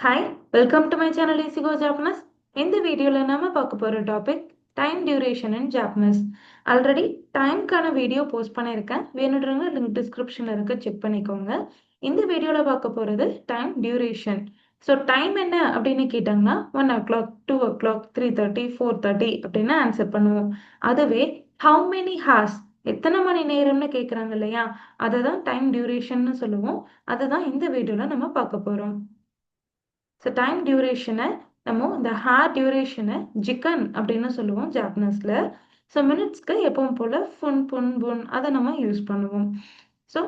Hi, welcome to my channel easy go Japanese. இந்த வீடியோவில் நாம பார்க்க போகிற topic time duration in Japanese. Already டைம்க்கான வீடியோ போஸ்ட் பண்ணியிருக்கேன். வேணுன்றவங்க லிங்க் டிஸ்கிரிப்ஷனில் இருக்க செக் பண்ணிக்கோங்க. இந்த வீடியோவில் பார்க்க போகிறது டைம் டியூரேஷன். ஸோ டைம் என்ன அப்படின்னு கேட்டாங்கன்னா 1 o'clock, 2 o'clock, 3:30, 4:30 அப்படின்னு ஆன்சர் பண்ணுவோம். அதுவே ஹவு மெனி ஹார்ஸ் எத்தனை மணி நேரம்னு கேட்குறாங்க இல்லையா, அதை தான் டைம் டியூரேஷன்னு சொல்லுவோம். அதை தான் இந்த வீடியோவில் நம்ம பார்க்க போகிறோம். ஸோ டைம் டியூரேஷனை நம்ம இந்த ஹார் டியூரேஷனை ஜிக்கன் அப்படின்னு சொல்லுவோம் ஜாப்பனீஸில். ஸோ மினிட்ஸ்க்கு எப்பவும் போல் ஃபுன் புன் புன் அதை நம்ம யூஸ் பண்ணுவோம். ஸோ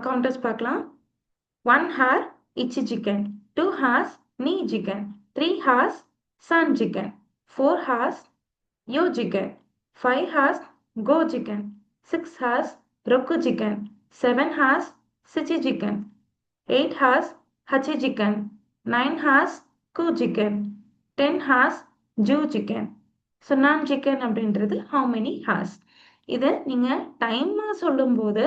கவுண்டர்ஸ் பார்க்கலாம். 1 hour இச்சி ஜிக்கன், 2 hours நீ ஜிக்கன், 3 hours சன் ஜிக்கன், 4 hours யோ ஜிக்கன், 5 hours கோ ஜிக்கன், 6 hours roku ஜிக்கன், 7 hours சிச்சி ஜிக்கன், 8 hours hachi chicken, 9 hours ku chicken, 10 hours ju chicken. So நான் chicken அப்படின்றது how many hours. இதை நீங்கள் டைமாக சொல்லும்போது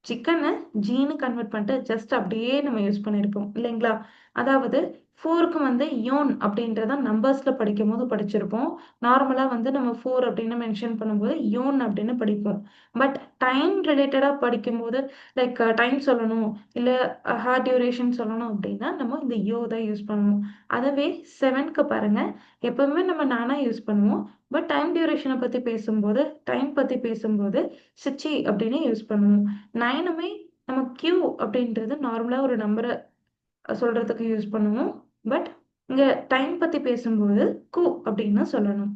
சிக்கனை ஜீனு கன்வெர்ட் பண்ணிட்டு ஜஸ்ட் அப்படியே நம்ம யூஸ் பண்ணியிருப்போம் இல்லைங்களா. அதாவது 4க்கு வந்து யோன் அப்படின்றத நம்பர்ஸில் படிக்கும் போது படிச்சிருப்போம். நார்மலாக வந்து நம்ம 4 அப்படின்னு மென்ஷன் பண்ணும்போது யோன் அப்படின்னு படிப்போம். பட் டைம் ரிலேட்டடாக படிக்கும்போது லைக் டைம் சொல்லணும் இல்லை ஹார் டியூரேஷன் சொல்லணும் அப்படின்னா நம்ம இந்த யோ தான் யூஸ் பண்ணுவோம். அதுவே 7க்கு பாருங்கள், எப்பவுமே நம்ம நானாக யூஸ் பண்ணுவோம். பட் டைம் டியூரேஷனை பற்றி பேசும்போது டைம் பற்றி பேசும்போது சிச்சி அப்படின்னு யூஸ் பண்ணுவோம். 9மே நம்ம கியூ அப்படின்றது நார்மலாக ஒரு நம்பரை சொல்கிறதுக்கு யூஸ் பண்ணுவோம். பட் இங்கே டைம் பற்றி பேசும்போது கு அப்படின்னு சொல்லணும்.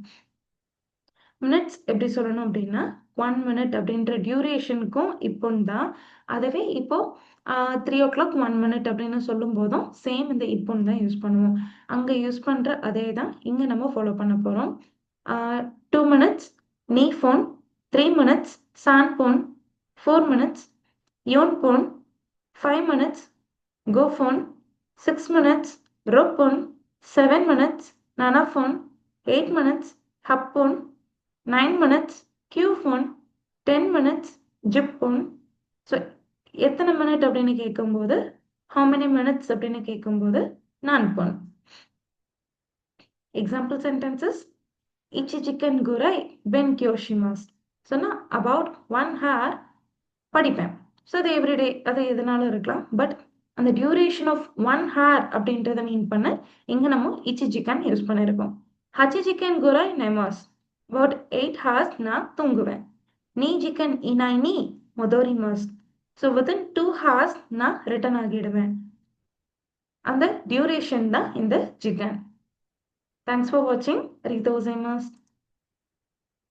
மினிட்ஸ் எப்படி சொல்லணும் அப்படின்னா 1 minute அப்படின்ற டியூரேஷனுக்கும் இப்போ தான். அதுவே இப்போ 3 o'clock 1 minute அப்படின்னு சொல்லும் போதும் சேம் இந்த இப்போன்னு தான் யூஸ் பண்ணுவோம். அங்கே யூஸ் பண்ணுற அதே தான் இங்கே நம்ம ஃபாலோ பண்ண போகிறோம். 2 minutes நீ ஃபோன், 3 minutes சான் ஃபோன், 4 minutes யோன் ஃபோன், 5 minutes go phone, 6 minutes rope phone, 7 minutes nana phone, 8 minutes hub phone, 9 minutes Q phone, 10 minutes ஜிப் phone. ஸோ எத்தனை மினிட் அப்படின்னு கேட்கும்போது how many minutes அப்படின்னு கேட்கும்போது நான் phone. எக்ஸாம்பிள் சென்டென்சஸ் இச்சி சிக்கன் குரை பென் கியோஷிமாஸ். சொன்னா அபவுட் 1 hour படிப்பேன். ஸோ அது எவ்ரிடே அது எதுனாலும் இருக்கலாம். பட் அந்த டியூரேஷன் ஆஃப் 1 hour அப்படின்றத மீன் பண்ண இங்கே நம்ம இச்சி சிக்கன் யூஸ் பண்ணியிருக்கோம். ஹச்சி சிக்கன் குராய் நெமாஸ் அபவுட் 8 hours நான் தூங்குவேன். நீ சிக்கன் இனாய் நீ மொதோரி மாஸ். ஸோ வித்தின் 2 hours நான் ரிட்டர்ன் ஆகிடுவேன். அந்த டியூரேஷன் தான் இந்த சிக்கன். தேங்க்ஸ் ஃபார் வாட்சிங். ரிதோசைமாஸ்.